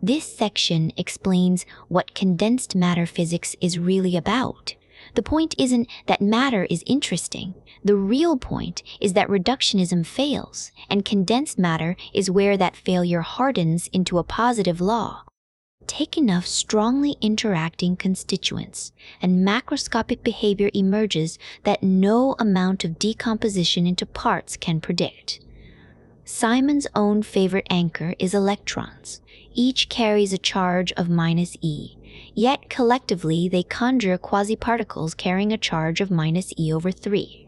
This section explains what condensed matter physics is really about. The point isn't that matter is interesting. The real point is that reductionism fails, and condensed matter is where that failure hardens into a positive law. Take enough strongly interacting constituents, and macroscopic behavior emerges that no amount of decomposition into parts can predict. Simon's own favorite anchor is electrons. Each carries a charge of -e, yet collectively they conjure quasi-particles carrying a charge of -e/3.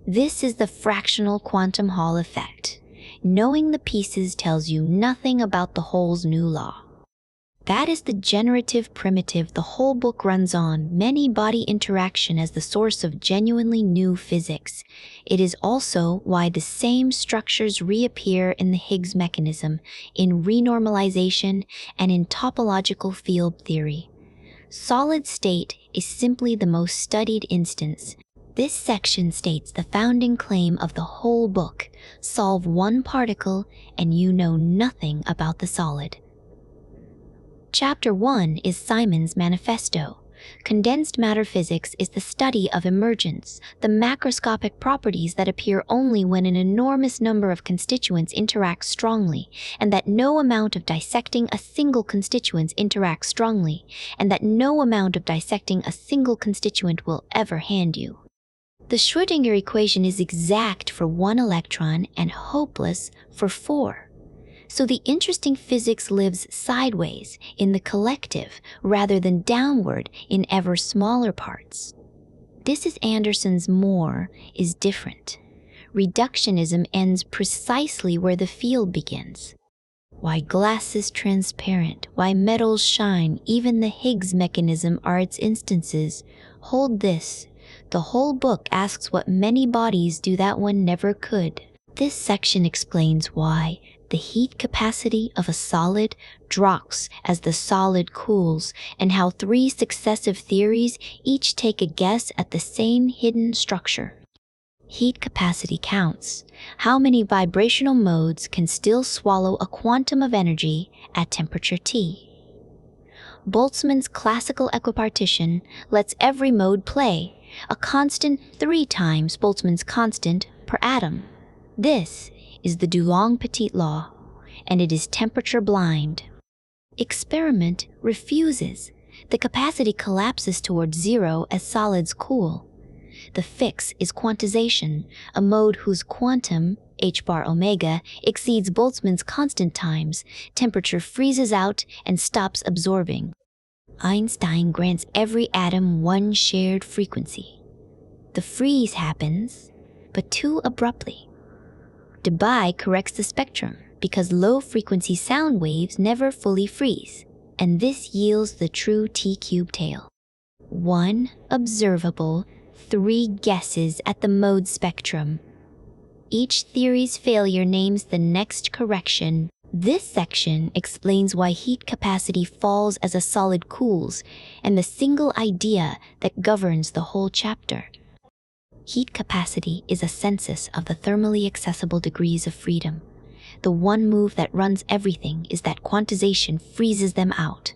This is the fractional quantum Hall effect. Knowing the pieces tells you nothing about the whole's new law. That is the generative primitive the whole book runs on, many-body interaction as the source of genuinely new physics. It is also why the same structures reappear in the Higgs mechanism, in renormalization, and in topological field theory. Solid state is simply the most studied instance. This section states the founding claim of the whole book: solve one particle and you know nothing about the solid. Chapter 1 is Simon's Manifesto. Condensed matter physics is the study of emergence, the macroscopic properties that appear only when an enormous number of constituents interact strongly, and that no amount of dissecting a single constituent interacts strongly, and that no amount of dissecting a single constituent will ever hand you. The Schrödinger equation is exact for one electron and hopeless for 4. So the interesting physics lives sideways in the collective rather than downward in ever smaller parts. This is Anderson's more is different. Reductionism ends precisely where the field begins. Why glass is transparent, why metals shine, even the Higgs mechanism are its instances. Hold this. The whole book asks what many bodies do that one never could. This section explains why the heat capacity of a solid drops as the solid cools, and how 3 successive theories each take a guess at the same hidden structure. Heat capacity counts. How many vibrational modes can still swallow a quantum of energy at temperature T? Boltzmann's classical equipartition lets every mode play, a constant 3 times Boltzmann's constant per atom. This is the Dulong-Petit law, and it is temperature blind. Experiment refuses. The capacity collapses towards 0 as solids cool. The fix is quantization, a mode whose quantum, h bar omega, exceeds Boltzmann's constant times. Temperature freezes out and stops absorbing. Einstein grants every atom one shared frequency. The freeze happens, but too abruptly. Debye corrects the spectrum because low-frequency sound waves never fully freeze, and this yields the true T-cube tail. 1 observable, 3 guesses at the mode spectrum. Each theory's failure names the next correction. This section explains why heat capacity falls as a solid cools, and the single idea that governs the whole chapter. Heat capacity is a census of the thermally accessible degrees of freedom. The one move that runs everything is that quantization freezes them out.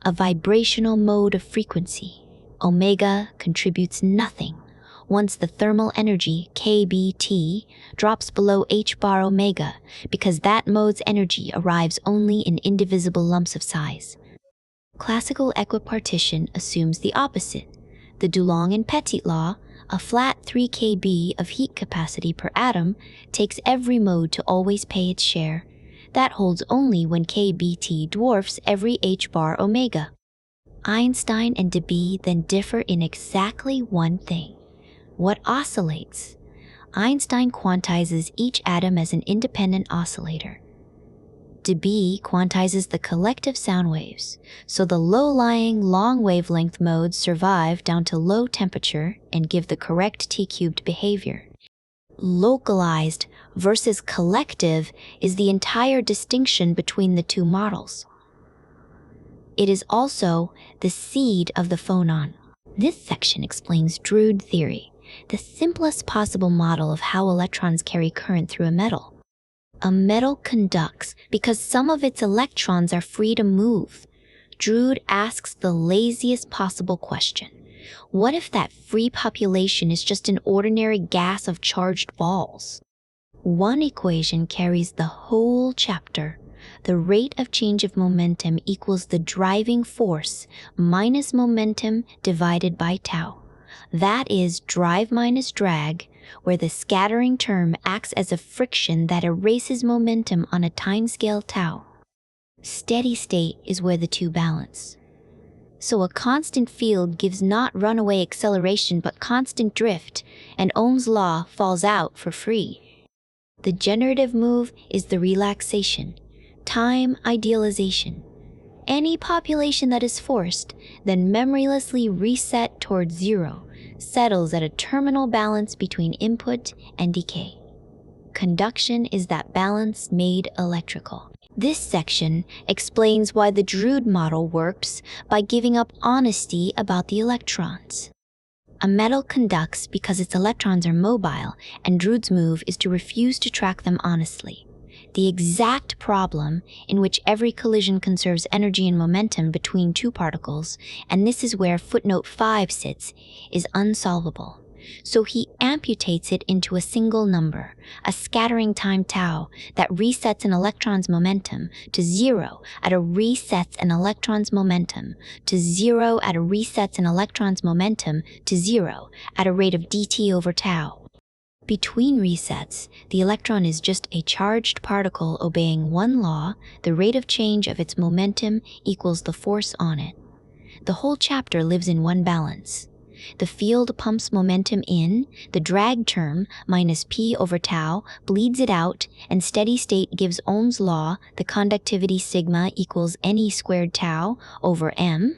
A vibrational mode of frequency, omega, contributes nothing once the thermal energy, kBT, drops below h bar omega, because that mode's energy arrives only in indivisible lumps of size. Classical equipartition assumes the opposite. The Dulong and Petit law, a flat 3 kb of heat capacity per atom, takes every mode to always pay its share. That holds only when kBT dwarfs every h bar omega. Einstein and Debye then differ in exactly one thing: what oscillates. Einstein quantizes each atom as an independent oscillator. Debye quantizes the collective sound waves, so the low-lying, long-wavelength modes survive down to low temperature and give the correct T-cubed behavior. Localized versus collective is the entire distinction between the two models. It is also the seed of the phonon. This section explains Drude theory, the simplest possible model of how electrons carry current through a metal. A metal conducts because some of its electrons are free to move. Drude asks the laziest possible question. What if that free population is just an ordinary gas of charged balls? One equation carries the whole chapter. The rate of change of momentum equals the driving force minus momentum divided by tau. That is drive minus drag, where the scattering term acts as a friction that erases momentum on a timescale tau. Steady state is where the two balance. So a constant field gives not runaway acceleration but constant drift, and Ohm's law falls out for free. The generative move is the relaxation, time idealization. Any population that is forced, then memorylessly reset towards zero, settles at a terminal balance between input and decay. Conduction is that balance made electrical. This section explains why the Drude model works by giving up honesty about the electrons. A metal conducts because its electrons are mobile, and Drude's move is to refuse to track them honestly. The exact problem in which every collision conserves energy and momentum between two particles, and this is where footnote 5 sits, is unsolvable. So he amputates it into a single number, a scattering time tau, that resets an electron's momentum to zero at a resets an electron's momentum to zero at a resets an electron's momentum to zero at a rate of dt over tau. Between resets, the electron is just a charged particle obeying one law: the rate of change of its momentum equals the force on it. The whole chapter lives in one balance. The field pumps momentum in, the drag term, minus p over tau, bleeds it out, and steady state gives Ohm's law, the conductivity sigma equals ne squared tau over m.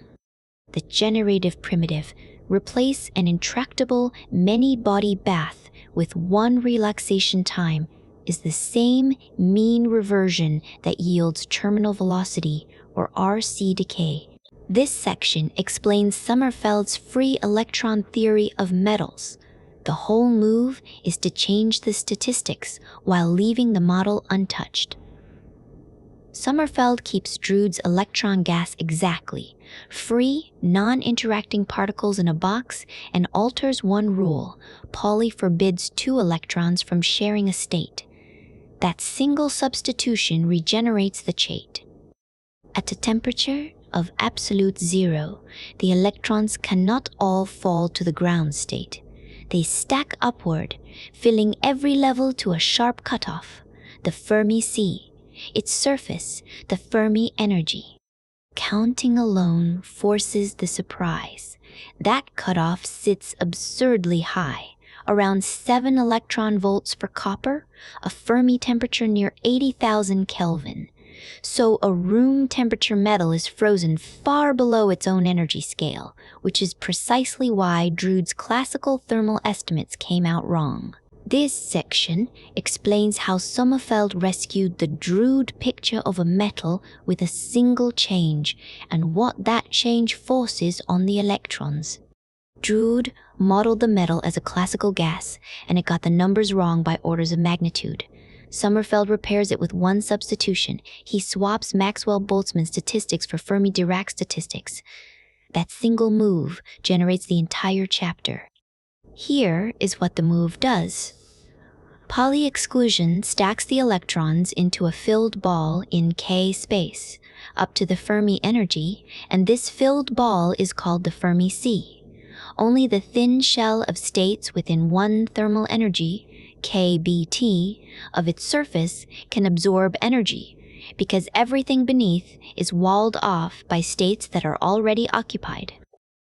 The generative primitive, replace an intractable many-body bath with one relaxation time, is the same mean reversion that yields terminal velocity, or RC decay. This section explains Sommerfeld's free electron theory of metals. The whole move is to change the statistics while leaving the model untouched. Sommerfeld keeps Drude's electron gas exactly, free, non-interacting particles in a box, and alters one rule: Pauli forbids two electrons from sharing a state. That single substitution regenerates the chate. At a temperature of absolute zero, the electrons cannot all fall to the ground state. They stack upward, filling every level to a sharp cutoff, the Fermi sea, its surface, the Fermi energy. Counting alone forces the surprise. That cutoff sits absurdly high, around 7 electron volts for copper, a Fermi temperature near 80,000 Kelvin. So a room temperature metal is frozen far below its own energy scale, which is precisely why Drude's classical thermal estimates came out wrong. This section explains how Sommerfeld rescued the Drude picture of a metal with a single change, and what that change forces on the electrons. Drude modeled the metal as a classical gas, and it got the numbers wrong by orders of magnitude. Sommerfeld repairs it with one substitution. He swaps Maxwell-Boltzmann statistics for Fermi-Dirac statistics. That single move generates the entire chapter. Here is what the move does. Pauli exclusion stacks the electrons into a filled ball in K space, up to the Fermi energy, and this filled ball is called the Fermi sea. Only the thin shell of states within one thermal energy, kBt, of its surface can absorb energy, because everything beneath is walled off by states that are already occupied.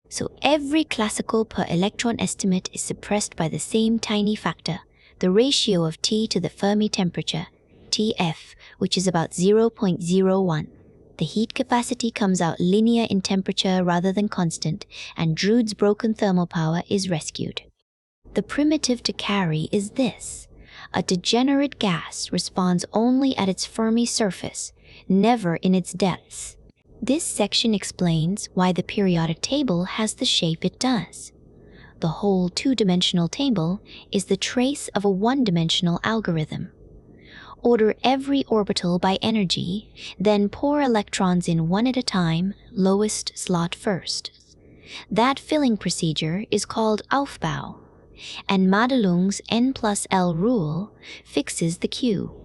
So every classical per electron estimate is suppressed by the same tiny factor, the ratio of T to the Fermi temperature, Tf, which is about 0.01. The heat capacity comes out linear in temperature rather than constant, and Drude's broken thermal power is rescued. The primitive to carry is this: a degenerate gas responds only at its Fermi surface, never in its depths. This section explains why the periodic table has the shape it does. The whole two-dimensional table is the trace of a one-dimensional algorithm. Order every orbital by energy, then pour electrons in one at a time, lowest slot first. That filling procedure is called Aufbau, and Madelung's N+L rule fixes the Q.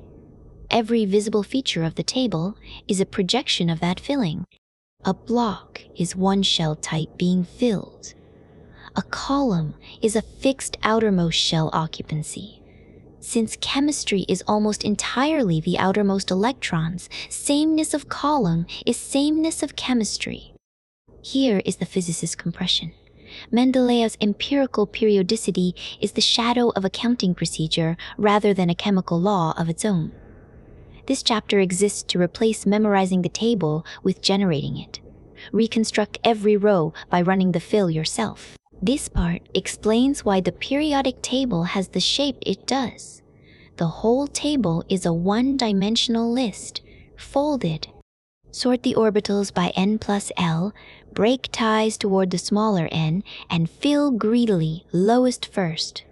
Every visible feature of the table is a projection of that filling. A block is one shell type being filled. A column is a fixed outermost shell occupancy. Since chemistry is almost entirely the outermost electrons, sameness of column is sameness of chemistry. Here is the physicist's compression. Mendeleev's empirical periodicity is the shadow of a counting procedure rather than a chemical law of its own. This chapter exists to replace memorizing the table with generating it. Reconstruct every row by running the fill yourself. This part explains why the periodic table has the shape it does. The whole table is a one-dimensional list, folded. Sort the orbitals by N+L, break ties toward the smaller n, and fill greedily, lowest first.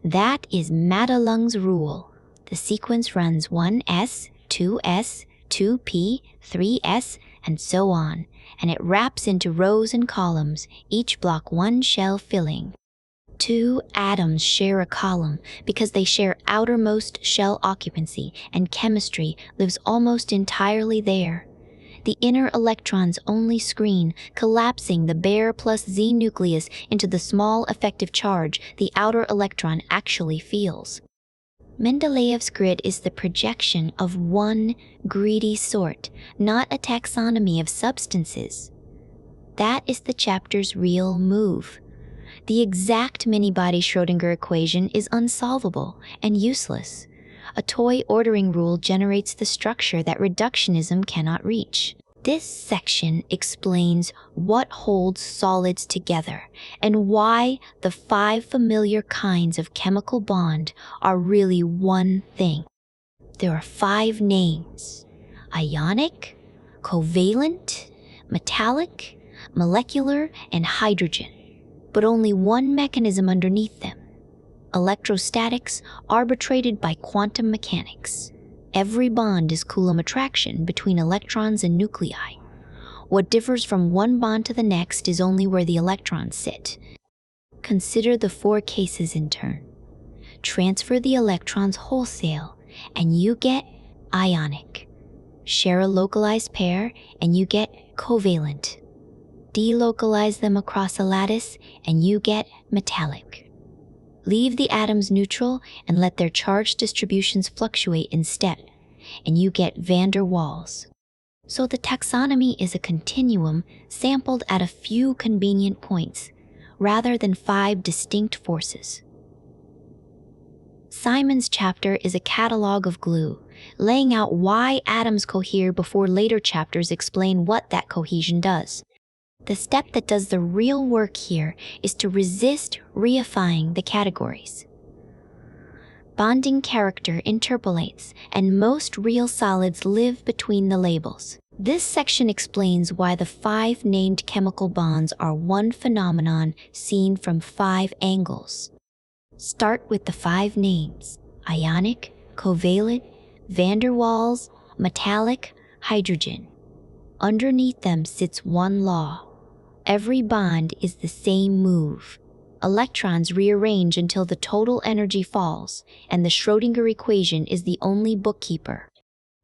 That is Madelung's rule. The sequence runs 1s, 2s, 2p, 3s, and so on, and it wraps into rows and columns, each block one shell filling. Two atoms share a column because they share outermost shell occupancy, and chemistry lives almost entirely there. The inner electrons only screen, collapsing the bare plus Z nucleus into the small effective charge the outer electron actually feels. Mendeleev's grid is the projection of one greedy sort, not a taxonomy of substances. That is the chapter's real move. The exact many-body Schrödinger equation is unsolvable and useless. A toy ordering rule generates the structure that reductionism cannot reach. This section explains what holds solids together and why the 5 familiar kinds of chemical bond are really one thing. There are 5 names: ionic, covalent, metallic, molecular, and hydrogen, but only one mechanism underneath them: electrostatics arbitrated by quantum mechanics. Every bond is Coulomb attraction between electrons and nuclei. What differs from one bond to the next is only where the electrons sit. Consider the 4 cases in turn. Transfer the electrons wholesale, and you get ionic. Share a localized pair, and you get covalent. Delocalize them across a lattice, and you get metallic. Leave the atoms neutral and let their charge distributions fluctuate instead, and you get van der Waals. So the taxonomy is a continuum sampled at a few convenient points, rather than 5 distinct forces. Simon's chapter is a catalog of glue, laying out why atoms cohere before later chapters explain what that cohesion does. The step that does the real work here is to resist reifying the categories. Bonding character interpolates, and most real solids live between the labels. This section explains why the 5 named chemical bonds are one phenomenon seen from 5 angles. Start with the 5 names: ionic, covalent, van der Waals, metallic, hydrogen. Underneath them sits one law. Every bond is the same move. Electrons rearrange until the total energy falls, and the Schrödinger equation is the only bookkeeper.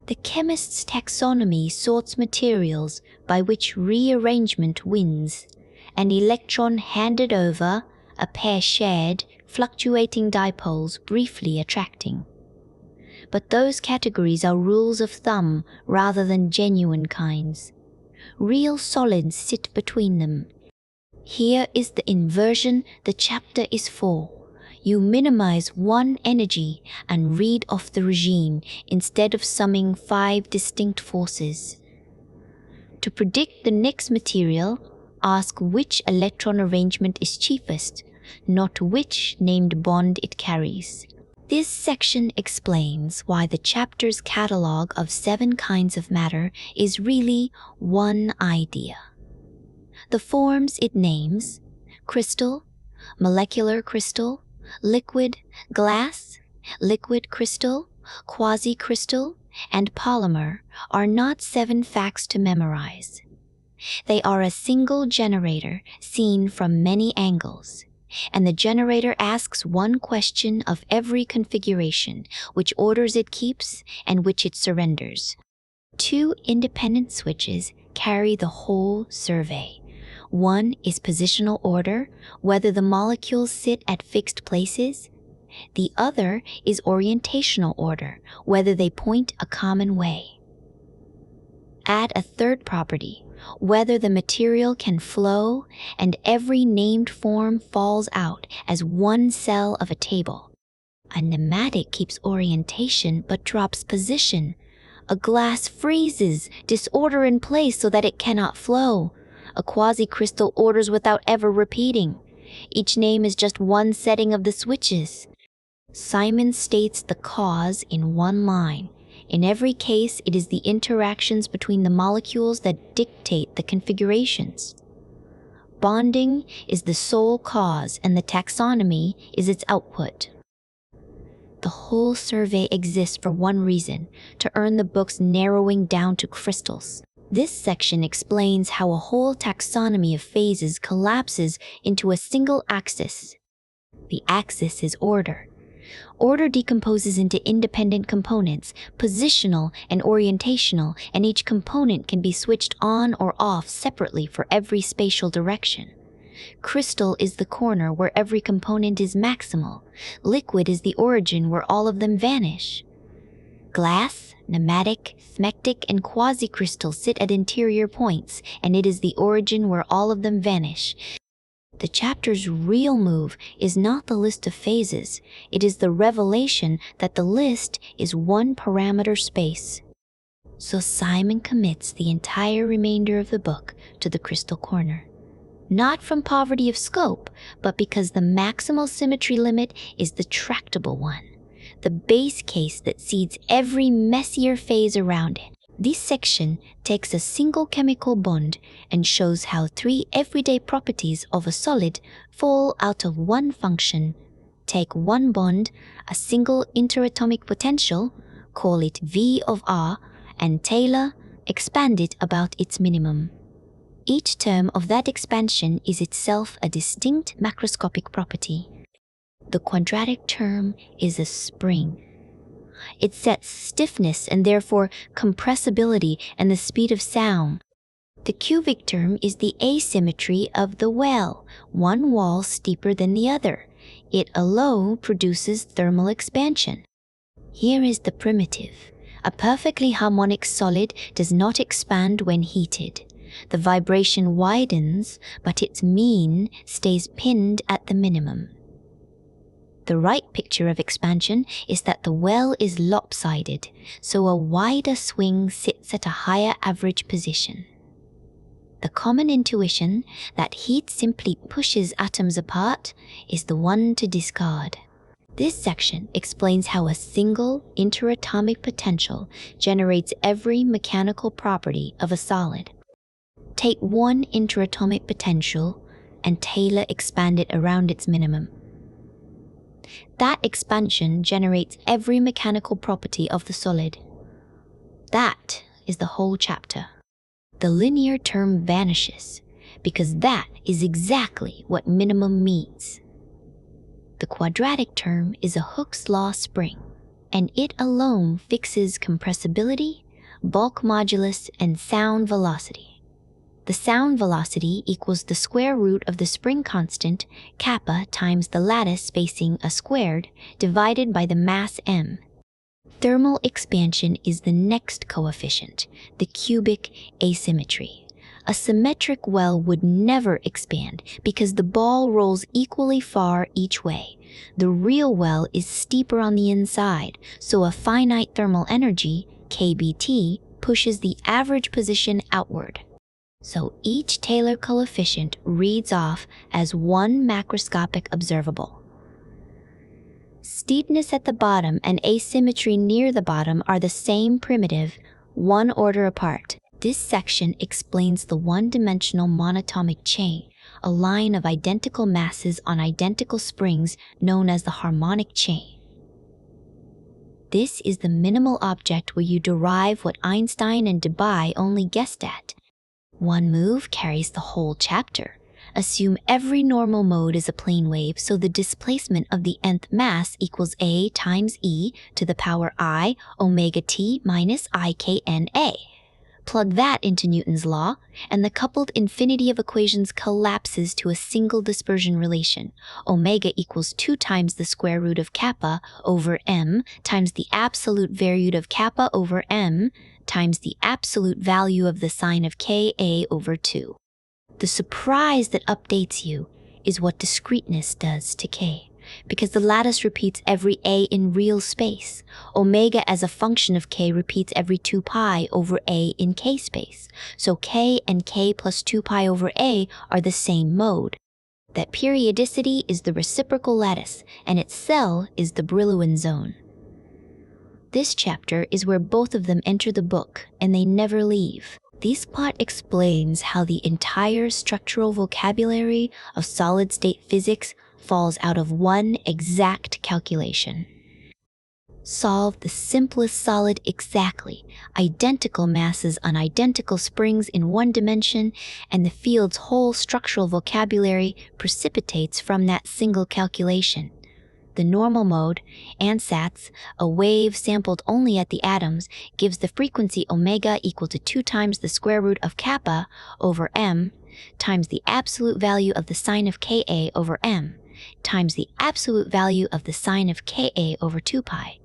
The chemist's taxonomy sorts materials by which rearrangement wins: an electron handed over, a pair shared, fluctuating dipoles briefly attracting. But those categories are rules of thumb rather than genuine kinds. Real solids sit between them. Here is the inversion the chapter is for. You minimize one energy and read off the regime instead of summing 5 distinct forces. To predict the next material, ask which electron arrangement is cheapest, not which named bond it carries. This section explains why the chapter's catalog of 7 kinds of matter is really one idea. The forms it names: crystal, molecular crystal, liquid, glass, liquid crystal, quasi-crystal, and polymer are not 7 facts to memorize. They are a single generator seen from many angles, and the generator asks one question of every configuration, which orders it keeps and which it surrenders. 2 independent switches carry the whole survey. One is positional order, whether the molecules sit at fixed places. The other is orientational order, whether they point a common way. Add a third property, whether the material can flow, and every named form falls out as one cell of a table. A pneumatic keeps orientation but drops position. A glass freezes, disorder in place so that it cannot flow. A quasi-crystal orders without ever repeating. Each name is just one setting of the switches. Simon states the cause in one line. In every case, it is the interactions between the molecules that dictate the configurations. Bonding is the sole cause, and the taxonomy is its output. The whole survey exists for one reason, to earn the book's narrowing down to crystals. This section explains how a whole taxonomy of phases collapses into a single axis. The axis is order. Order decomposes into independent components, positional and orientational, and each component can be switched on or off separately for every spatial direction. Crystal is the corner where every component is maximal. Liquid is the origin where all of them vanish. Glass, pneumatic, smectic, and quasi-crystal sit at interior points, and it is the origin where all of them vanish. The chapter's real move is not the list of phases, it is the revelation that the list is one parameter space. So Simon commits the entire remainder of the book to the crystal corner. Not from poverty of scope, but because the maximal symmetry limit is the tractable one, the base case that seeds every messier phase around it. This section takes a single chemical bond and shows how 3 everyday properties of a solid fall out of one function. Take one bond, a single interatomic potential, call it V of R, and Taylor, expand it about its minimum. Each term of that expansion is itself a distinct macroscopic property. The quadratic term is a spring. It sets stiffness and therefore compressibility and the speed of sound. The cubic term is the asymmetry of the well, one wall steeper than the other. It alone produces thermal expansion. Here is the primitive. A perfectly harmonic solid does not expand when heated. The vibration widens, but its mean stays pinned at the minimum. The right picture of expansion is that the well is lopsided, so a wider swing sits at a higher average position. The common intuition that heat simply pushes atoms apart is the one to discard. This section explains how a single interatomic potential generates every mechanical property of a solid. Take one interatomic potential and Taylor expand it around its minimum. That expansion generates every mechanical property of the solid. That is the whole chapter. The linear term vanishes, because that is exactly what minimum means. The quadratic term is a Hooke's law spring, and it alone fixes compressibility, bulk modulus, and sound velocity. The sound velocity equals the square root of the spring constant, kappa, times the lattice spacing A squared, divided by the mass m. Thermal expansion is the next coefficient, the cubic asymmetry. A symmetric well would never expand because the ball rolls equally far each way. The real well is steeper on the inside, so a finite thermal energy, kBT, pushes the average position outward. So each Taylor coefficient reads off as one macroscopic observable. Steepness at the bottom and asymmetry near the bottom are the same primitive, one order apart. This section explains the one-dimensional monatomic chain, a line of identical masses on identical springs known as the harmonic chain. This is the minimal object where you derive what Einstein and Debye only guessed at. One move carries the whole chapter. Assume every normal mode is a plane wave, so the displacement of the nth mass equals a times e to the power I omega t minus ikNa. Plug that into Newton's law, and the coupled infinity of equations collapses to a single dispersion relation. Omega equals 2 times the square root of kappa over m times the absolute value of kappa over m times the absolute value of the sine of Ka over 2. The surprise that updates you is what discreteness does to K, because the lattice repeats every A in real space. Omega as a function of K repeats every 2 pi over A in K space, so K and K plus 2 pi over A are the same mode. That periodicity is the reciprocal lattice, and its cell is the Brillouin zone. This chapter is where both of them enter the book, and they never leave. This part explains how the entire structural vocabulary of solid-state physics falls out of one exact calculation. Solve the simplest solid exactly, identical masses on identical springs in one dimension, and the field's whole structural vocabulary precipitates from that single calculation. The normal mode, ansatz, a wave sampled only at the atoms, gives the frequency omega equal to 2 times the square root of kappa over m times the absolute value of the sine of Ka over m times the absolute value of the sine of Ka over 2 pi.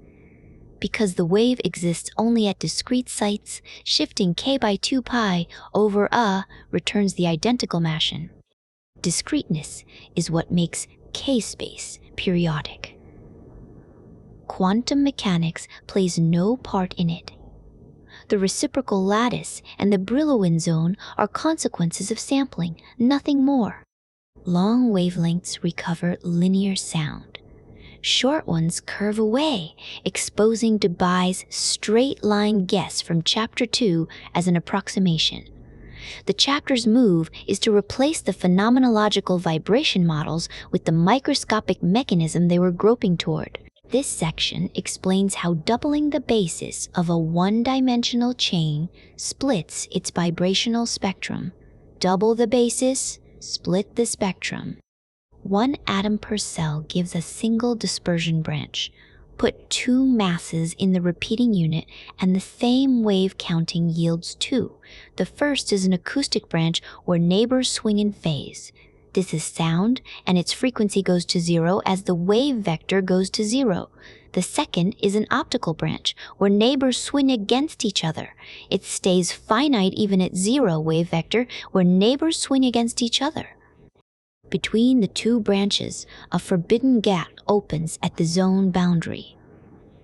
Because the wave exists only at discrete sites, shifting K by 2 pi over returns the identical motion. Discreteness is what makes K-space periodic. Quantum mechanics plays no part in it. The reciprocal lattice and the Brillouin zone are consequences of sampling, nothing more. Long wavelengths recover linear sound. Short ones curve away, exposing Debye's straight-line guess from Chapter 2 as an approximation. The chapter's move is to replace the phenomenological vibration models with the microscopic mechanism they were groping toward. This section explains how doubling the basis of a one-dimensional chain splits its vibrational spectrum. Double the basis, split the spectrum. 1 atom per cell gives a single dispersion branch. Put 2 masses in the repeating unit, and the same wave counting yields 2. The first is an acoustic branch where neighbors swing in phase. This is sound, and its frequency goes to 0 as the wave vector goes to 0. The second is an optical branch where neighbors swing against each other. It stays finite even at 0 wave vector where neighbors swing against each other. Between the 2 branches, a forbidden gap opens at the zone boundary.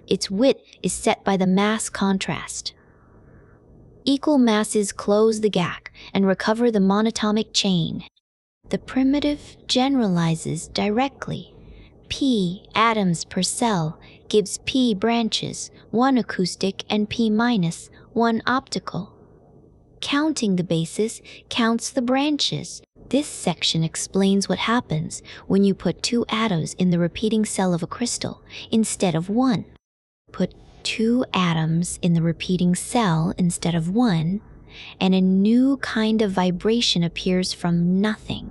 Its width is set by the mass contrast. Equal masses close the gap and recover the monatomic chain. The primitive generalizes directly. P atoms per cell gives P branches, 1 acoustic and P minus, 1 optical. Counting the basis counts the branches. This section explains what happens when you put 2 atoms in the repeating cell of a crystal instead of 1. Put 2 atoms in the repeating cell instead of 1, and a new kind of vibration appears from nothing.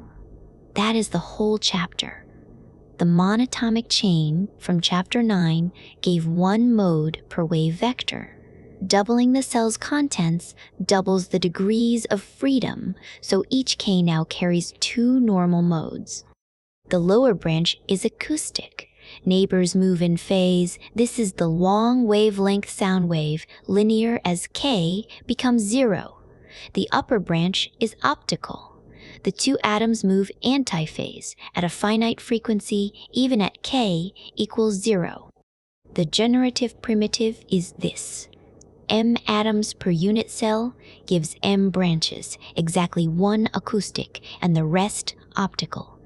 That is the whole chapter. The monatomic chain from Chapter 9 gave 1 mode per wave vector. Doubling the cell's contents doubles the degrees of freedom, so each K now carries 2 normal modes. The lower branch is acoustic. Neighbors move in phase. This is the long wavelength sound wave, linear as K becomes 0. The upper branch is optical. The 2 atoms move antiphase at a finite frequency, even at K equals 0. The generative primitive is this. M atoms per unit cell gives M branches, exactly 1 acoustic and the rest optical.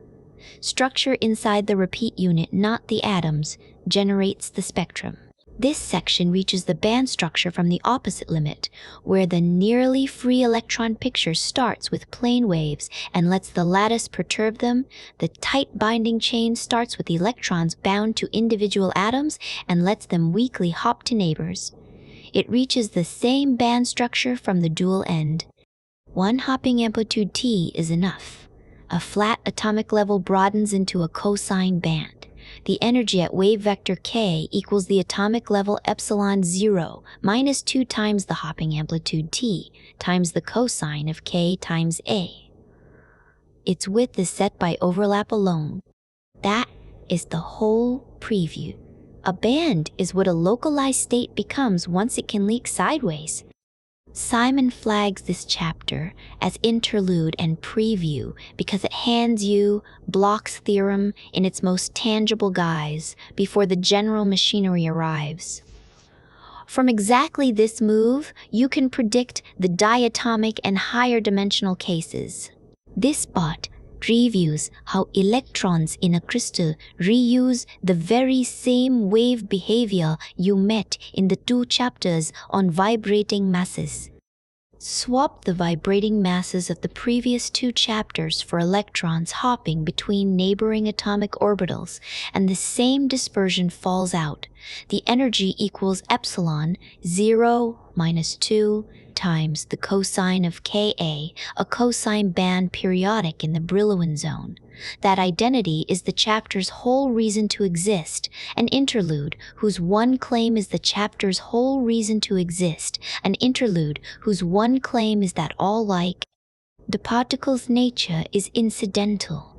Structure inside the repeat unit, not the atoms, generates the spectrum. This section reaches the band structure from the opposite limit, where the nearly free electron picture starts with plane waves and lets the lattice perturb them. The tight binding chain starts with the electrons bound to individual atoms and lets them weakly hop to neighbors. It reaches the same band structure from the dual end. One hopping amplitude T is enough. A flat atomic level broadens into a cosine band. The energy at wave vector k equals the atomic level epsilon 0 minus 2 times the hopping amplitude t times the cosine of k times a. Its width is set by overlap alone. That is the whole preview. A band is what a localized state becomes once it can leak sideways. Simon flags this chapter as interlude and preview because it hands you Bloch's theorem in its most tangible guise before the general machinery arrives. From exactly this move, you can predict the diatomic and higher dimensional cases. This spot previews how electrons in a crystal reuse the very same wave behavior you met in the 2 chapters on vibrating masses. Swap the vibrating masses of the previous 2 chapters for electrons hopping between neighboring atomic orbitals, and the same dispersion falls out. The energy equals epsilon 0 minus 2 times the cosine of Ka, a cosine band periodic in the Brillouin zone. That identity is the chapter's whole reason to exist, an interlude whose one claim is the chapter's whole reason to exist, an interlude whose one claim is that all like the particle's nature is incidental.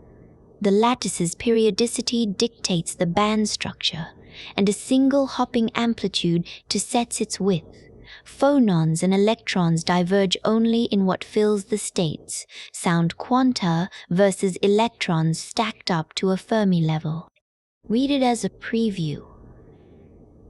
The lattice's periodicity dictates the band structure, and a single hopping amplitude to sets its width. Phonons and electrons diverge only in what fills the states, sound quanta versus electrons stacked up to a Fermi level. Read it as a preview.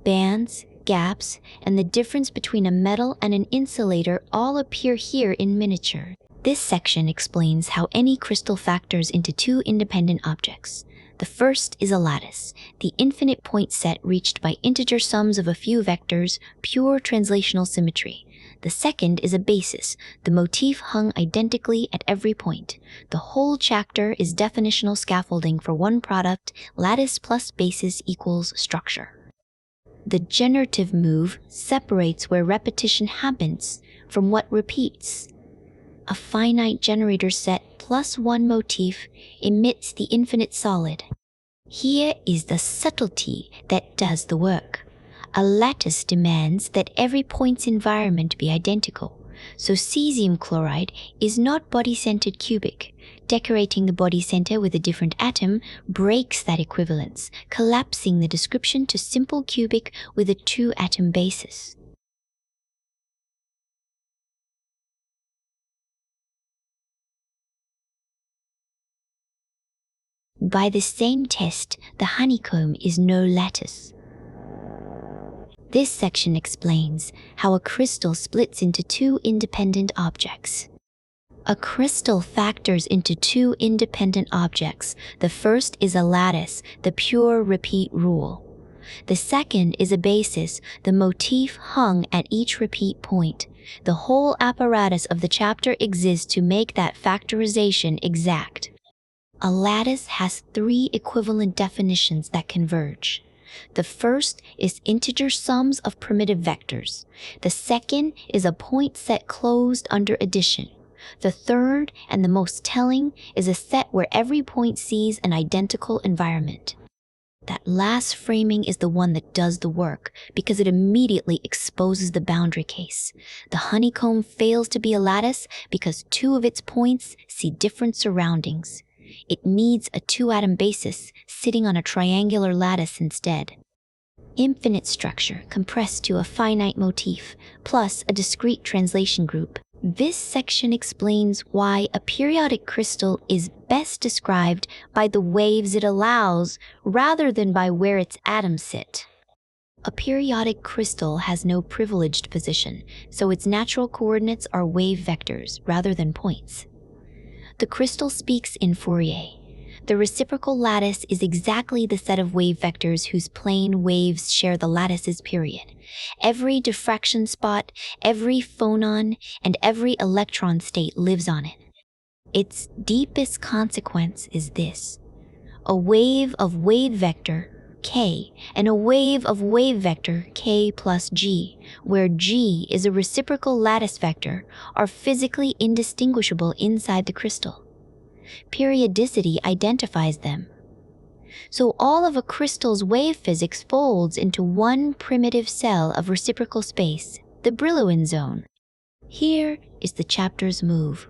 Bands, gaps, and the difference between a metal and an insulator all appear here in miniature. This section explains how any crystal factors into 2 independent objects. The first is a lattice, the infinite point set reached by integer sums of a few vectors, pure translational symmetry. The second is a basis, the motif hung identically at every point. The whole chapter is definitional scaffolding for one product, lattice plus basis equals structure. The generative move separates where repetition happens from what repeats. A finite generator set plus one motif emits the infinite solid. Here is the subtlety that does the work. A lattice demands that every point's environment be identical, so cesium chloride is not body-centered cubic. Decorating the body center with a different atom breaks that equivalence, collapsing the description to simple cubic with a 2-atom basis. By the same test, the honeycomb is no lattice. This section explains how a crystal splits into 2 independent objects. A crystal factors into 2 independent objects. The first is a lattice, the pure repeat rule. The second is a basis, the motif hung at each repeat point. The whole apparatus of the chapter exists to make that factorization exact. A lattice has 3 equivalent definitions that converge. The first is integer sums of primitive vectors. The second is a point set closed under addition. The third, and the most telling, is a set where every point sees an identical environment. That last framing is the one that does the work, because it immediately exposes the boundary case. The honeycomb fails to be a lattice because 2 of its points see different surroundings. It needs a 2-atom basis sitting on a triangular lattice instead. Infinite structure compressed to a finite motif, plus a discrete translation group. This section explains why a periodic crystal is best described by the waves it allows rather than by where its atoms sit. A periodic crystal has no privileged position, so its natural coordinates are wave vectors rather than points. The crystal speaks in Fourier. The reciprocal lattice is exactly the set of wave vectors whose plane waves share the lattice's period. Every diffraction spot, every phonon, and every electron state lives on it. Its deepest consequence is this: a wave of wave vector k and a wave of wave vector k plus g, where g is a reciprocal lattice vector, are physically indistinguishable inside the crystal. Periodicity identifies them. So all of a crystal's wave physics folds into one primitive cell of reciprocal space, the Brillouin zone. Here is the chapter's move.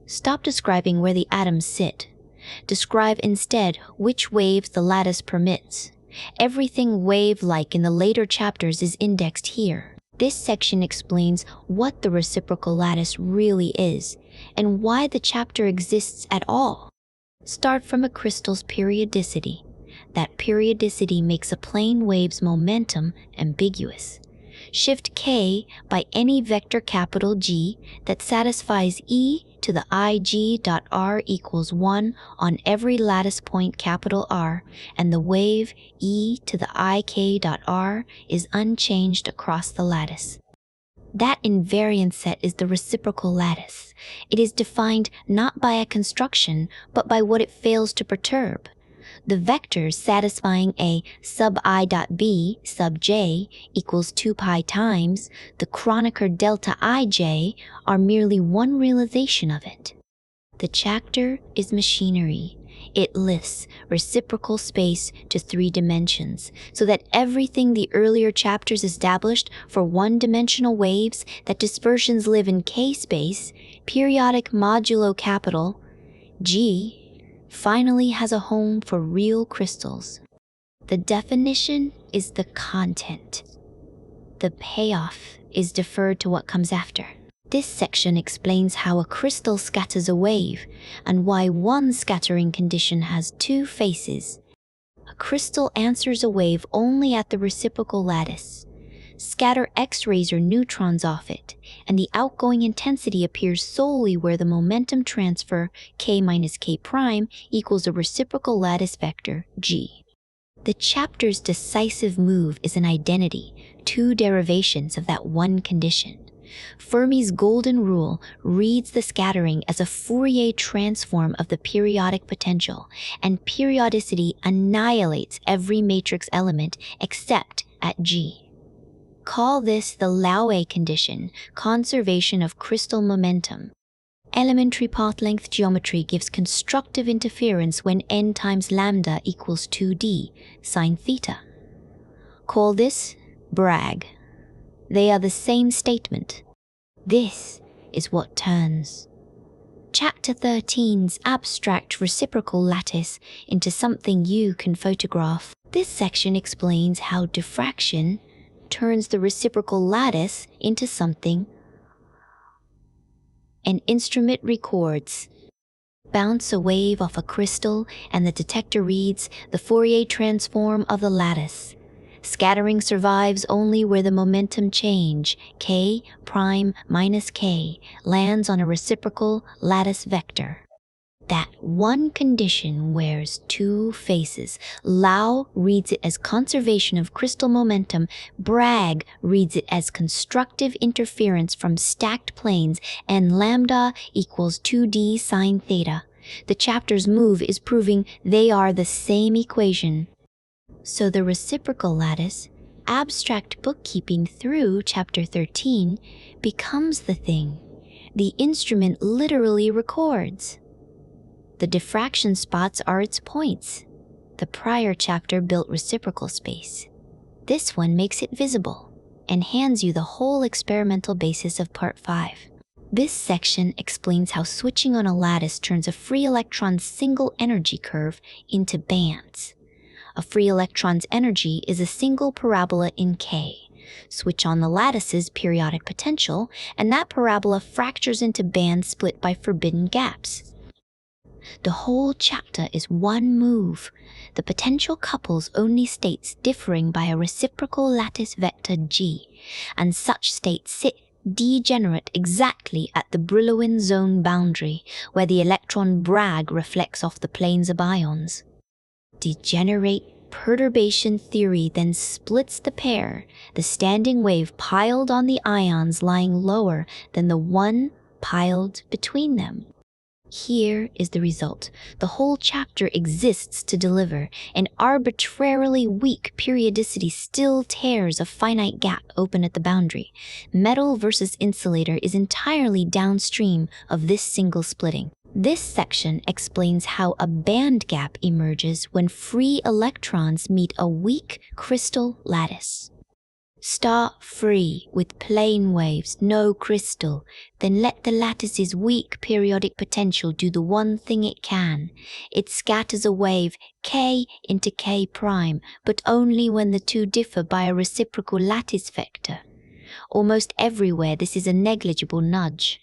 Stop describing where the atoms sit. Describe instead which waves the lattice permits. Everything wave-like in the later chapters is indexed here. This section explains what the reciprocal lattice really is and why the chapter exists at all. Start from a crystal's periodicity. That periodicity makes a plane wave's momentum ambiguous. Shift k by any vector capital G that satisfies e to the ig dot r equals 1 on every lattice point capital R, and the wave e to the ik dot r is unchanged across the lattice. That invariant set is the reciprocal lattice. It is defined not by a construction, but by what it fails to perturb. The vectors satisfying a sub I dot b sub j equals 2 pi times the Kronecker delta ij are merely one realization of it. The chapter is machinery. It lifts reciprocal space to 3 dimensions, so that everything the earlier chapters established for one-dimensional waves, that dispersions live in k space, periodic modulo capital G, finally has a home for real crystals. The definition is the content. The payoff is deferred to what comes after. This section explains how a crystal scatters a wave and why one scattering condition has 2 faces. A crystal answers a wave only at the reciprocal lattice. Scatter X-rays or neutrons off it, and the outgoing intensity appears solely where the momentum transfer k minus k prime equals a reciprocal lattice vector g. The chapter's decisive move is an identity, 2 derivations of that one condition. Fermi's golden rule reads the scattering as a Fourier transform of the periodic potential, and periodicity annihilates every matrix element except at G. Call this the Laue condition, conservation of crystal momentum. Elementary path length geometry gives constructive interference when n times lambda equals 2d sine theta. Call this Bragg. They are the same statement. This is what turns Chapter 13's abstract reciprocal lattice into something you can photograph. This section explains how diffraction turns the reciprocal lattice into something an instrument records. Bounce a wave off a crystal and the detector reads the Fourier transform of the lattice. Scattering survives only where the momentum change, k prime minus k, lands on a reciprocal lattice vector. That one condition wears 2 faces. Lau reads it as conservation of crystal momentum. Bragg reads it as constructive interference from stacked planes, and lambda equals 2d sine theta. The chapter's move is proving they are the same equation. So the reciprocal lattice, abstract bookkeeping through chapter 13, becomes the thing. The instrument literally records. The diffraction spots are its points. The prior chapter built reciprocal space. This one makes it visible and hands you the whole experimental basis of part 5. This section explains how switching on a lattice turns a free electron's single energy curve into bands. A free electron's energy is a single parabola in K. Switch on the lattice's periodic potential, and that parabola fractures into bands split by forbidden gaps. The whole chapter is one move. The potential couples only states differing by a reciprocal lattice vector G, and such states sit degenerate exactly at the Brillouin zone boundary, where the electron brag reflects off the planes of ions. Degenerate perturbation theory then splits the pair, the standing wave piled on the ions lying lower than the one piled between them. Here is the result. The whole chapter exists to deliver. An arbitrarily weak periodicity still tears a finite gap open at the boundary. Metal versus insulator is entirely downstream of this single splitting. This section explains how a band gap emerges when free electrons meet a weak crystal lattice. Start free with plane waves, no crystal, then let the lattice's weak periodic potential do the one thing it can. It scatters a wave k into k prime, but only when the two differ by a reciprocal lattice vector. Almost everywhere this is a negligible nudge.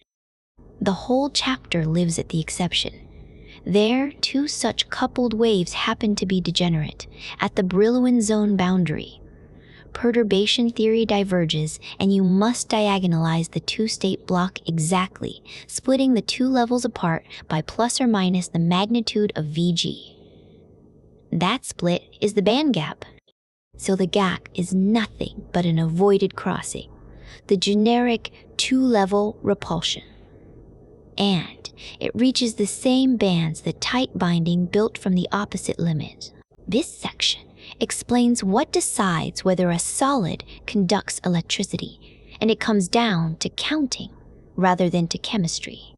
The whole chapter lives at the exception. There, two such coupled waves happen to be degenerate, at the Brillouin zone boundary. Perturbation theory diverges, and you must diagonalize the two-state block exactly, splitting the two levels apart by plus or minus the magnitude of Vg. That split is the band gap. So the gap is nothing but an avoided crossing, the generic two-level repulsion. And it reaches the same bands the tight binding built from the opposite limit. This section explains what decides whether a solid conducts electricity, and it comes down to counting rather than to chemistry.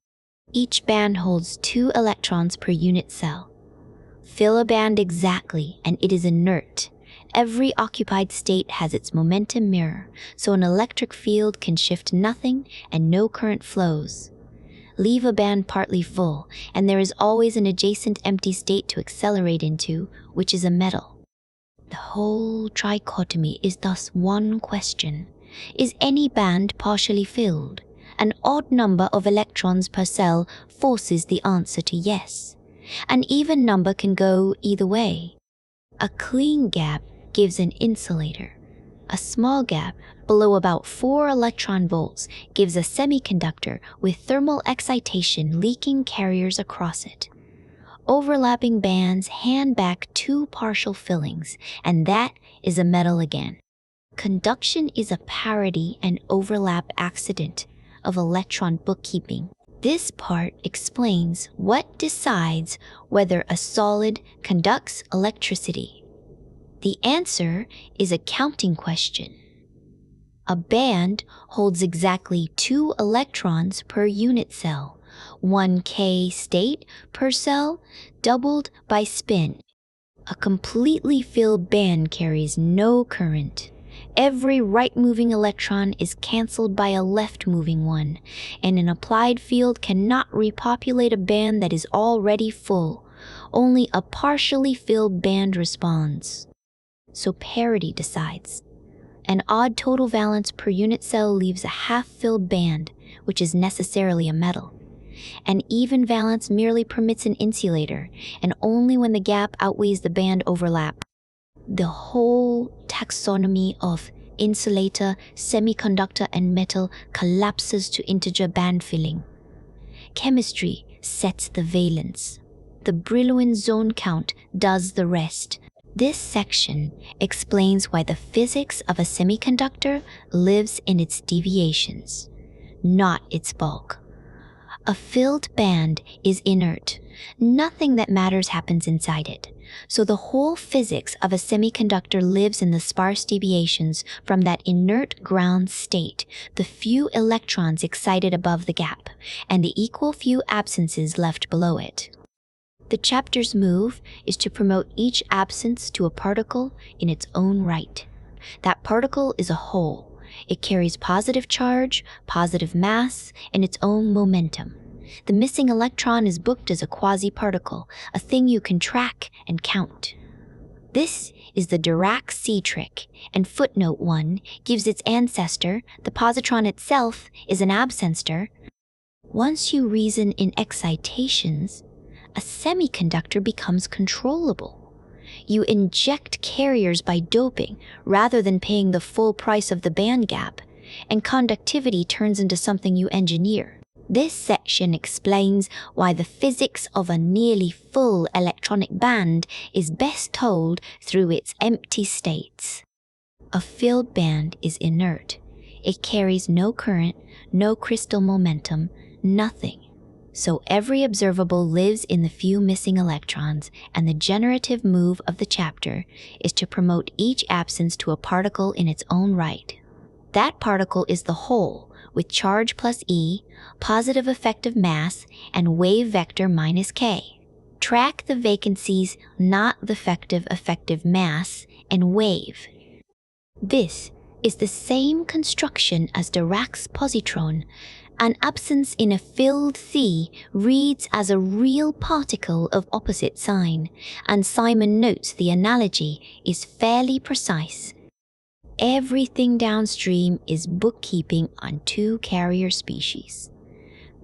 Each band holds 2 electrons per unit cell. Fill a band exactly and it is inert. Every occupied state has its momentum mirror, so an electric field can shift nothing and no current flows. Leave a band partly full, and there is always an adjacent empty state to accelerate into, which is a metal. The whole trichotomy is thus one question. Is any band partially filled? An odd number of electrons per cell forces the answer to yes. An even number can go either way. A clean gap gives an insulator. A small gap, below about 4 electron volts, gives a semiconductor with thermal excitation leaking carriers across it. Overlapping bands hand back 2 partial fillings, and that is a metal again. Conduction is a parity and overlap accident of electron bookkeeping. This part explains what decides whether a solid conducts electricity. The answer is a counting question. A band holds exactly 2 electrons per unit cell, 1 K state per cell, doubled by spin. A completely filled band carries no current. Every right-moving electron is cancelled by a left-moving one, and an applied field cannot repopulate a band that is already full. Only a partially filled band responds. So parity decides. An odd total valence per unit cell leaves a half-filled band, which is necessarily a metal. An even valence merely permits an insulator, and only when the gap outweighs the band overlap. The whole taxonomy of insulator, semiconductor, and metal collapses to integer band filling. Chemistry sets the valence. The Brillouin zone count does the rest. This section explains why the physics of a semiconductor lives in its deviations, not its bulk. A filled band is inert. Nothing that matters happens inside it. So the whole physics of a semiconductor lives in the sparse deviations from that inert ground state, the few electrons excited above the gap, and the equal few absences left below it. The chapter's move is to promote each absence to a particle in its own right. That particle is a whole. It carries positive charge, positive mass, and its own momentum. The missing electron is booked as a quasi-particle, a thing you can track and count. This is the Dirac C-trick, and footnote 1 gives its ancestor, the positron itself, is an absenstor. Once you reason in excitations, a semiconductor becomes controllable. You inject carriers by doping rather than paying the full price of the band gap, and conductivity turns into something you engineer. This section explains why the physics of a nearly full electronic band is best told through its empty states. A filled band is inert. It carries no current, no crystal momentum, nothing. So every observable lives in the few missing electrons, and the generative move of the chapter is to promote each absence to a particle in its own right. That particle is the whole, with charge plus E, positive effective mass, and wave vector minus K. Track the vacancies, not the effective mass, and wave. This is the same construction as Dirac's positron. An absence in a filled sea reads as a real particle of opposite sign, and Simon notes the analogy is fairly precise. Everything downstream is bookkeeping on two carrier species.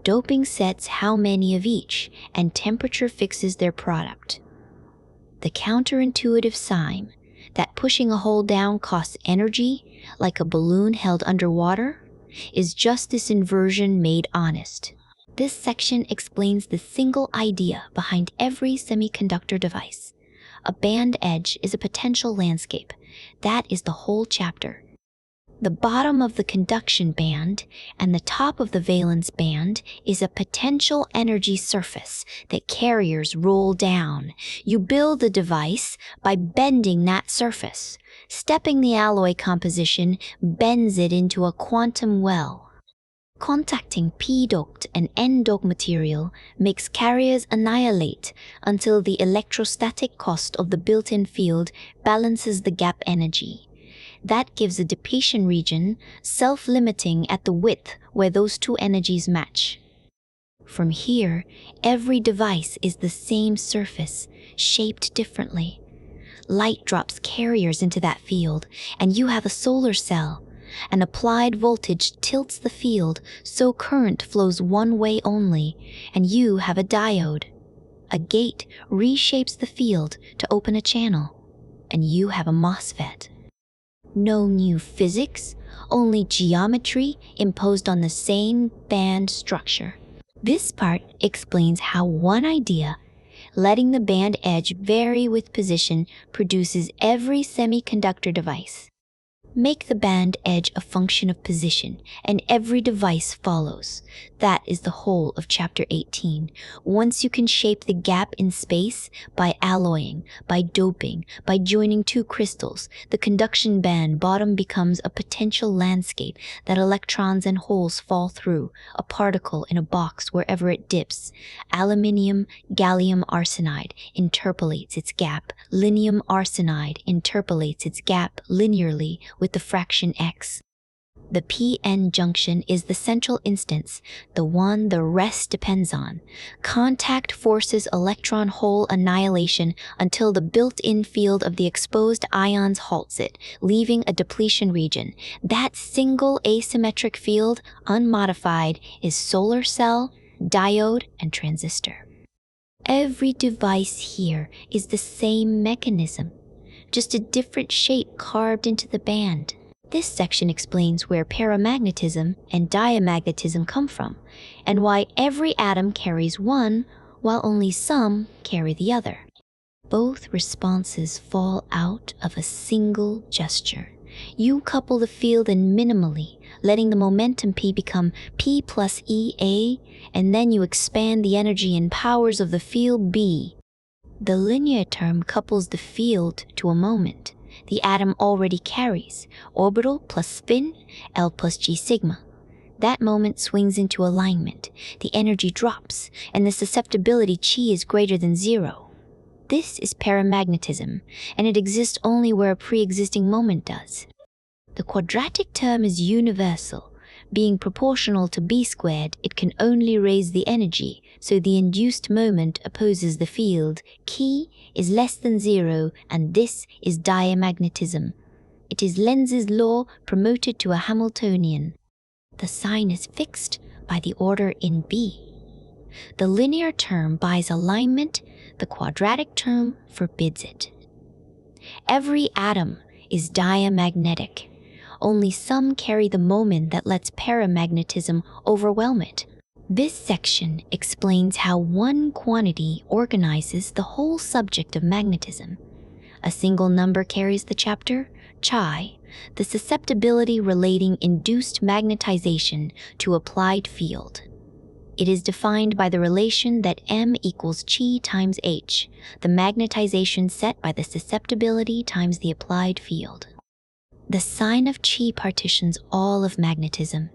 Doping sets how many of each, and temperature fixes their product. The counterintuitive sign that pushing a hole down costs energy, like a balloon held underwater, is just this inversion made honest. This section explains the single idea behind every semiconductor device. A band edge is a potential landscape. That is the whole chapter. The bottom of the conduction band and the top of the valence band is a potential energy surface that carriers roll down. You build the device by bending that surface. Stepping the alloy composition bends it into a quantum well. Contacting p-doped and n-doped material makes carriers annihilate until the electrostatic cost of the built-in field balances the gap energy. That gives a depletion region, self-limiting at the width where those two energies match. From here, every device is the same surface, shaped differently. Light drops carriers into that field, and you have a solar cell. An applied voltage tilts the field so current flows one way only, and you have a diode. A gate reshapes the field to open a channel, and you have a MOSFET. No new physics, only geometry imposed on the same band structure. This part explains how one idea, letting the band edge vary with position, produces every semiconductor device. Make the band edge a function of position, and every device follows. That is the whole of Chapter 18. Once you can shape the gap in space by alloying, by doping, by joining two crystals, the conduction band bottom becomes a potential landscape that electrons and holes fall through, a particle in a box wherever it dips. Aluminium gallium arsenide interpolates its gap. Linium arsenide interpolates its gap linearly with the fraction x. The p-n junction is the central instance, the one the rest depends on. Contact forces electron-hole annihilation until the built-in field of the exposed ions halts it, leaving a depletion region. That single asymmetric field, unmodified, is solar cell, diode, and transistor. Every device here is the same mechanism, just a different shape carved into the band. This section explains where paramagnetism and diamagnetism come from, and why every atom carries one, while only some carry the other. Both responses fall out of a single gesture. You couple the field in minimally, letting the momentum P become P plus EA, and then you expand the energy and powers of the field B. The linear term couples the field to a moment. The atom already carries orbital plus spin, L plus G sigma. That moment swings into alignment. The energy drops, and the susceptibility chi is greater than zero. This is paramagnetism, and it exists only where a pre-existing moment does. The quadratic term is universal. Being proportional to b squared, it can only raise the energy, so the induced moment opposes the field. Chi is less than zero, and this is diamagnetism. It is Lenz's law promoted to a Hamiltonian. The sign is fixed by the order in B. The linear term buys alignment, the quadratic term forbids it. Every atom is diamagnetic. Only some carry the moment that lets paramagnetism overwhelm it. This section explains how one quantity organizes the whole subject of magnetism. A single number carries the chapter, chi, the susceptibility relating induced magnetization to applied field. It is defined by the relation that m equals chi times h, the magnetization set by the susceptibility times the applied field. The sign of chi partitions all of magnetism.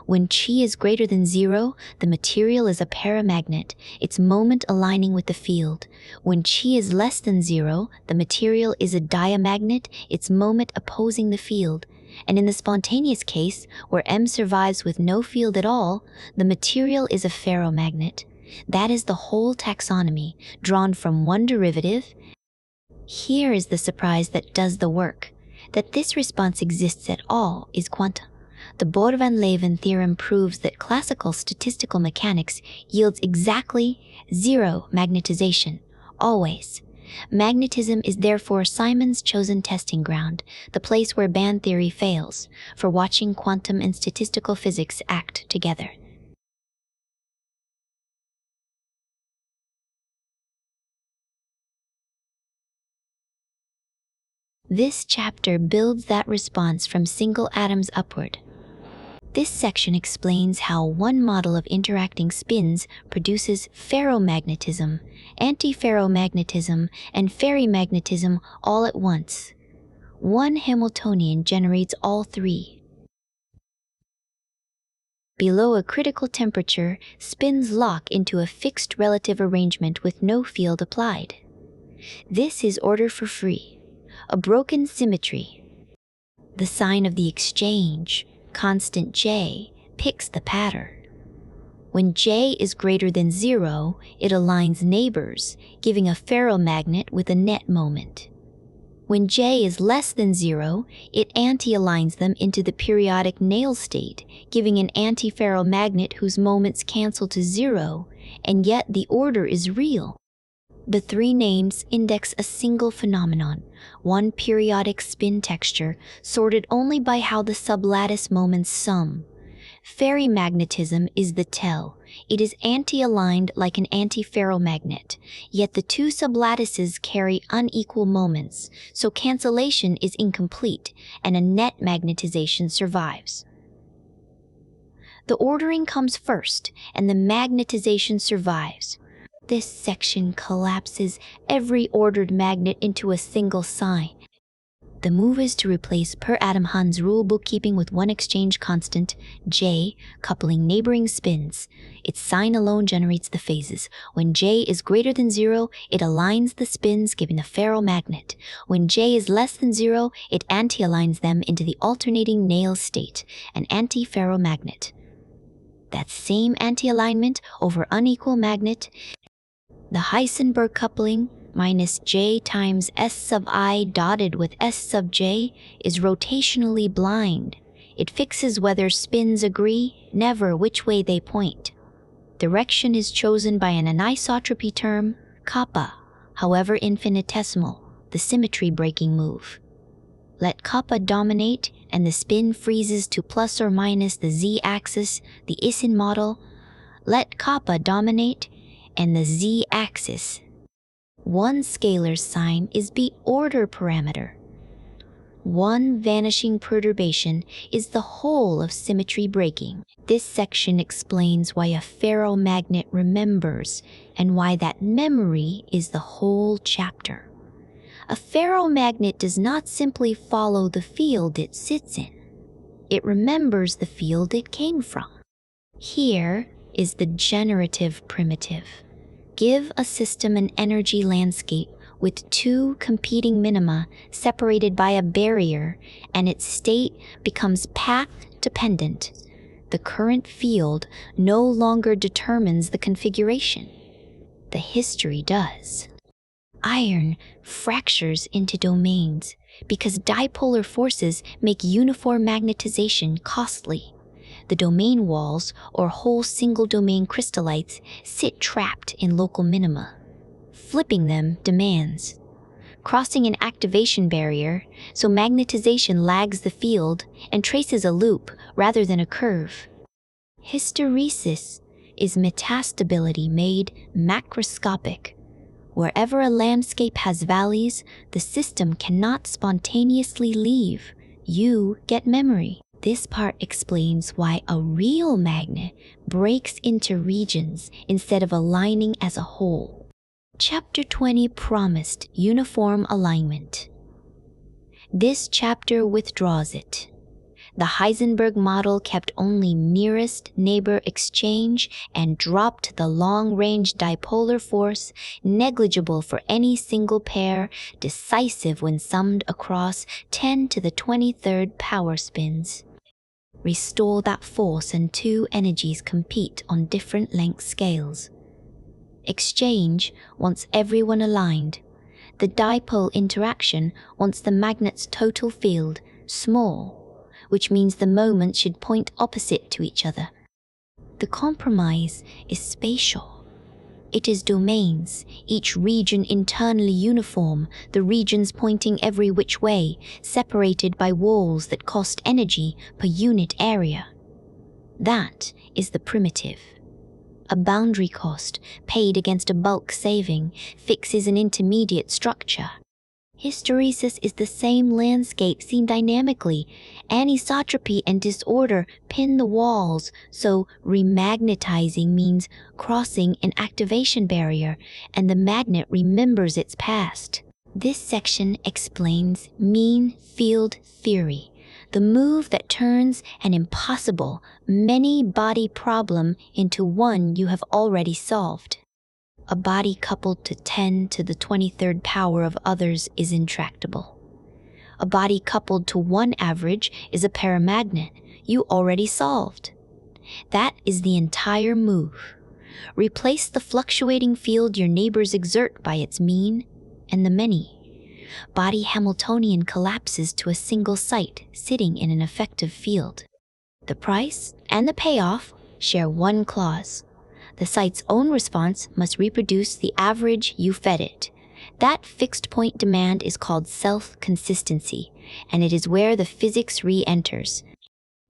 When chi is greater than 0, the material is a paramagnet, its moment aligning with the field. When chi is less than 0, the material is a diamagnet, its moment opposing the field. And in the spontaneous case, where M survives with no field at all, the material is a ferromagnet. That is the whole taxonomy, drawn from one derivative. Here is the surprise that does the work. That this response exists at all is quantum. The Bohr van Leeuwen theorem proves that classical statistical mechanics yields exactly 0 magnetization, always. Magnetism is therefore Simon's chosen testing ground, the place where band theory fails, for watching quantum and statistical physics act together. This chapter builds that response from single atoms upward. This section explains how one model of interacting spins produces ferromagnetism, antiferromagnetism, and ferrimagnetism all at once. One Hamiltonian generates all three. Below a critical temperature, spins lock into a fixed relative arrangement with no field applied. This is order for free, a broken symmetry. The sign of the exchange, constant J, picks the pattern. When J is greater than 0, it aligns neighbors, giving a ferromagnet with a net moment. When J is less than 0, it anti-aligns them into the periodic nail state, giving an antiferromagnet whose moments cancel to 0, and yet the order is real. The three names index a single phenomenon, one periodic spin texture, sorted only by how the sublattice moments sum. Ferrimagnetism is the tell. It is anti-aligned like an antiferromagnet, yet the two sublattices carry unequal moments, so cancellation is incomplete, and a net magnetization survives. The ordering comes first, and the magnetization survives. This section collapses every ordered magnet into a single sign. The move is to replace per atom Hund's rule bookkeeping with one exchange constant, J, coupling neighboring spins. Its sign alone generates the phases. When J is greater than 0, it aligns the spins, giving a ferromagnet. When J is less than 0, it anti-aligns them into the alternating nail state, an antiferromagnet. That same anti-alignment over unequal magnet, the Heisenberg coupling, minus J times S sub I dotted with S sub J, is rotationally blind. It fixes whether spins agree, never which way they point. Direction is chosen by an anisotropy term, kappa, however infinitesimal, the symmetry breaking move. Let kappa dominate, and the spin freezes to plus or minus the z-axis, the Ising model. Let kappa dominate, and the z-axis. One scalar sign is the order parameter. One vanishing perturbation is the whole of symmetry breaking. This section explains why a ferromagnet remembers, and why that memory is the whole chapter. A ferromagnet does not simply follow the field it sits in. It remembers the field it came from. Here is the generative primitive. Give a system an energy landscape with two competing minima separated by a barrier, and its state becomes path-dependent. The current field no longer determines the configuration. The history does. Iron fractures into domains because dipolar forces make uniform magnetization costly. The domain walls, or whole single-domain crystallites, sit trapped in local minima. Flipping them demands. crossing an activation barrier, so magnetization lags the field and traces a loop rather than a curve. Hysteresis is metastability made macroscopic. Wherever a landscape has valleys, the system cannot spontaneously leave. You get memory. This part explains why a real magnet breaks into regions instead of aligning as a whole. Chapter 20 promised uniform alignment. This chapter withdraws it. The Heisenberg model kept only nearest neighbor exchange and dropped the long-range dipolar force, negligible for any single pair, decisive when summed across 10 to the 23rd power spins. Restore that force and two energies compete on different length scales. Exchange wants everyone aligned. The dipole interaction wants the magnet's total field small, which means the moments should point opposite to each other. The compromise is spatial. It is domains, each region internally uniform, the regions pointing every which way, separated by walls that cost energy per unit area. That is the primitive. A boundary cost, paid against a bulk saving, fixes an intermediate structure. Hysteresis is the same landscape seen dynamically. Anisotropy and disorder pin the walls, so remagnetizing means crossing an activation barrier, and the magnet remembers its past. This section explains mean field theory, the move that turns an impossible, many-body problem into one you have already solved. A body coupled to 10 to the 23rd power of others is intractable. A body coupled to one average is a paramagnet you already solved. That is the entire move. Replace the fluctuating field your neighbors exert by its mean and the many. Body Hamiltonian collapses to a single site sitting in an effective field. The price and the payoff share one clause. The site's own response must reproduce the average you fed it. That fixed point demand is called self-consistency, and it is where the physics re-enters.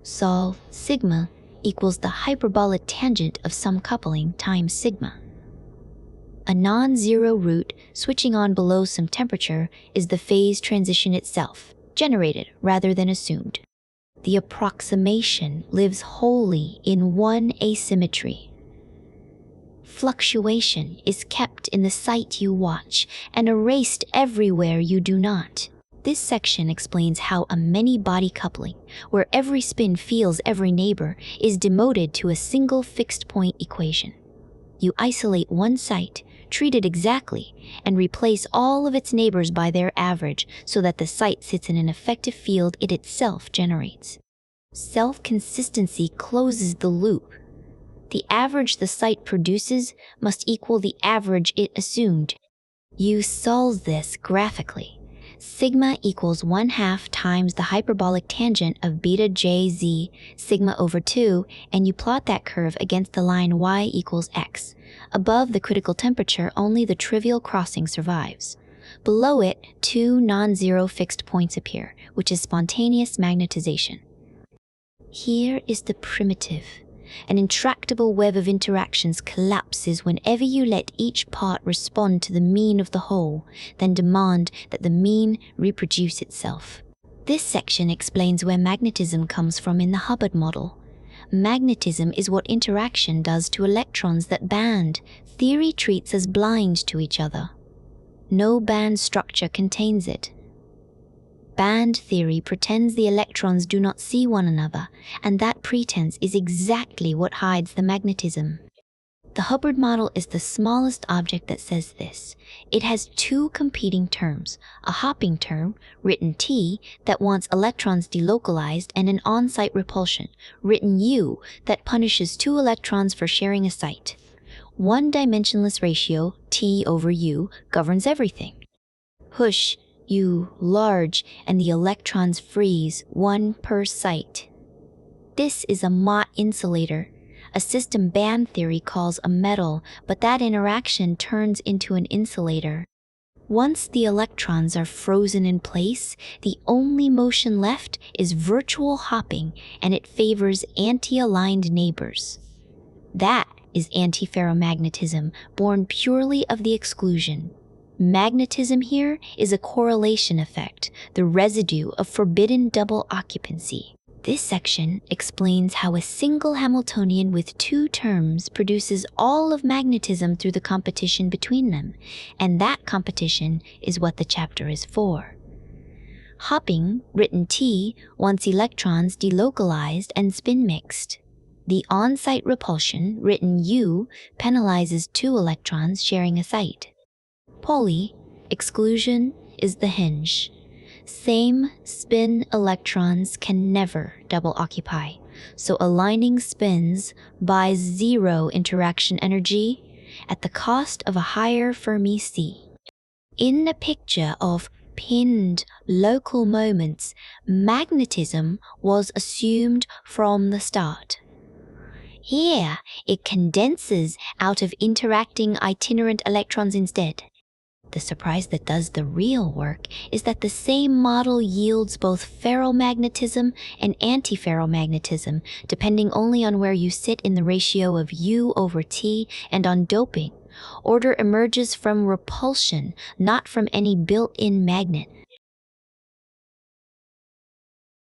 Solve sigma equals the hyperbolic tangent of some coupling times sigma. A non-zero root switching on below some temperature is the phase transition itself, generated rather than assumed. The approximation lives wholly in one asymmetry. Fluctuation is kept in the site you watch and erased everywhere you do not. This section explains how a many-body coupling, where every spin feels every neighbor, is demoted to a single fixed-point equation. You isolate one site, treat it exactly, and replace all of its neighbors by their average so that the site sits in an effective field it itself generates. Self-consistency closes the loop. The average the site produces must equal the average it assumed. You solve this graphically. Sigma equals 1/2 times the hyperbolic tangent of beta jz, sigma over 2, and you plot that curve against the line y equals x. Above the critical temperature, only the trivial crossing survives. Below it, two non-zero fixed points appear, which is spontaneous magnetization. Here is the primitive. An intractable web of interactions collapses whenever you let each part respond to the mean of the whole, then demand that the mean reproduce itself. This section explains where magnetism comes from in the Hubbard model. Magnetism is what interaction does to electrons that band. Theory treats as blind to each other. No band structure contains it. Band theory pretends the electrons do not see one another, and that pretense is exactly what hides the magnetism. The Hubbard model is the smallest object that says this. It has two competing terms, a hopping term, written T, that wants electrons delocalized, and an on-site repulsion, written U, that punishes two electrons for sharing a site. One-dimensionless ratio, T over U, governs everything. Push U large, and the electrons freeze, one per site. This is a Mott insulator. A system band theory calls a metal, but that interaction turns into an insulator. Once the electrons are frozen in place, the only motion left is virtual hopping, and it favors anti-aligned neighbors. That is antiferromagnetism, born purely of the exclusion. Magnetism here is a correlation effect, the residue of forbidden double occupancy. This section explains how a single Hamiltonian with two terms produces all of magnetism through the competition between them, and that competition is what the chapter is for. Hopping, written T, wants electrons delocalized and spin mixed. The on-site repulsion, written U, penalizes two electrons sharing a site. Pauli, exclusion, is the hinge. Same spin electrons can never double occupy, so aligning spins buys zero interaction energy at the cost of a higher Fermi C. In the picture of pinned local moments, magnetism was assumed from the start. Here, it condenses out of interacting itinerant electrons instead. The surprise that does the real work is that the same model yields both ferromagnetism and antiferromagnetism, depending only on where you sit in the ratio of U over T and on doping. Order emerges from repulsion, not from any built-in magnet.